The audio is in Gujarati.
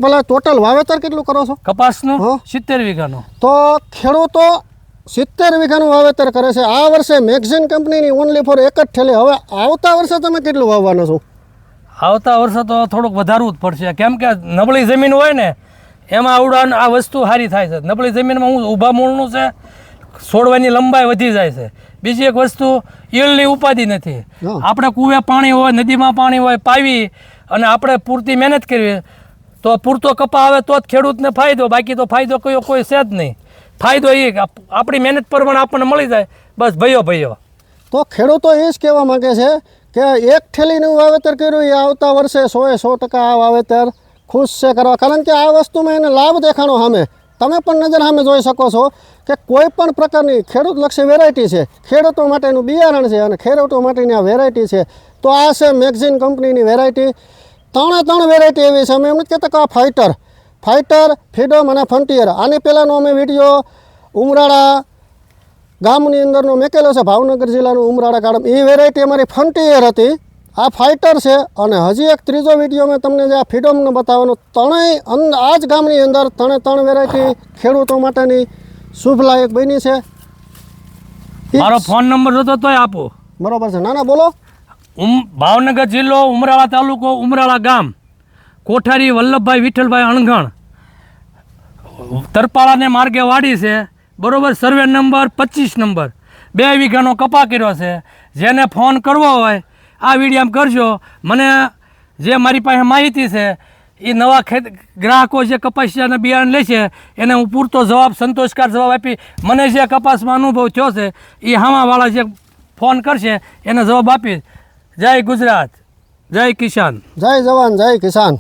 ભલે ટોટલ વાવેતર કેટલું કરો છો? કપાસનું હા. 70 વીઘાનું. તો ખેડૂતો 70 વીઘાનું વાવેતર કરે છે આ વર્ષે મેગઝીન કંપનીની ઓનલી ફોર એક જ ઠેલી. હવે આવતા વર્ષે તમે કેટલું વાવવાના છો? આવતા વર્ષે તો થોડુંક વધારવું જ પડશે, કેમ કે નબળી જમીન હોય ને એમાં આવડાન આ વસ્તુ સારી થાય છે. નબળી જમીનમાં હું ઊભા મૂળનું છે, છોડવાની લંબાઈ વધી જાય છે. બીજી એક વસ્તુ ઈયળની ઉપાધિ નથી. હા. આપણે કૂવે પાણી હોય, નદીમાં પાણી હોય, પાવી અને આપણે પૂરતી મહેનત કરવી તો પૂરતો કપા આવે તો જ ખેડૂતને ફાયદો, બાકી તો ફાયદો કોઈ છે જ નહીં. ફાયદો એ કે આપણી મહેનત પ્રમાણે આપણને મળી જાય, બસ ભયો. તો ખેડૂતો એ જ કહેવા માગે છે કે એક ઠેલીનું વાવેતર કર્યું એ આવતા વર્ષે 100% આ વાવેતર ખુશ છે કરવા, કારણ કે આ વસ્તુમાં એને લાભ દેખાણો સામે. તમે પણ નજર સામે જોઈ શકો છો કે કોઈ પણ પ્રકારની ખેડૂતલક્ષી વેરાયટી છે, ખેડૂતો માટેનું બિયારણ છે અને ખેડૂતો માટેની આ વેરાયટી છે. તો આ છે મેગઝીન કંપનીની વેરાયટી. ત્રણ વેરાયટી એવી છે. અમે એમ નથી કહેતા કે આ ફાઇટર, ફ્રીડમ અને ફ્રન્ટિયર. આની પહેલાંનો અમે વિડીયો ઉમરાળા ગામની અંદરનો મેકેલો છે, ભાવનગર જિલ્લાનું ઉમરાળા ગામ. એ વેરાયટી અમારી ફ્રન્ટિયર હતી. આ ફાઇટર છે અને હજી એક ત્રીજો વિડીયો મેં તમને જે આ ફ્રીડમનો બતાવવાનો. ત્રણેય આ જ ગામની અંદર ત્રણ વેરાયટી ખેડૂતો માટેની શુભલાયક બની છે. મારો ફોન નંબર જોતો તોય આપો. બરોબર છે. ના બોલો. ભાવનગર જિલ્લો, ઉમરાળા તાલુકો, ઉમરાળા ગામ, કોઠારી વલ્લભભાઈ વિઠ્ઠલભાઈ અણઘણ, તરપાળાને માર્ગે વાડી છે, બરોબર. સર્વે નંબર 25 2 વીઘાનો કપા કર્યો છે. જેને ફોન કરવો હોય આ વિડીયામાં કરજો. મને જે મારી પાસે માહિતી છે એ નવા ગ્રાહકો જે કપાસિયાના બિયારણ લે છે એને હું પૂરતો જવાબ, સંતોષકાર જવાબ આપી. મને જે કપાસમાં અનુભવ થયો છે એ હામાવાળા જે ફોન કરશે એને જવાબ આપીશ. જય ગુજરાત, જય કિસાન, જય જવાન, જય કિસાન.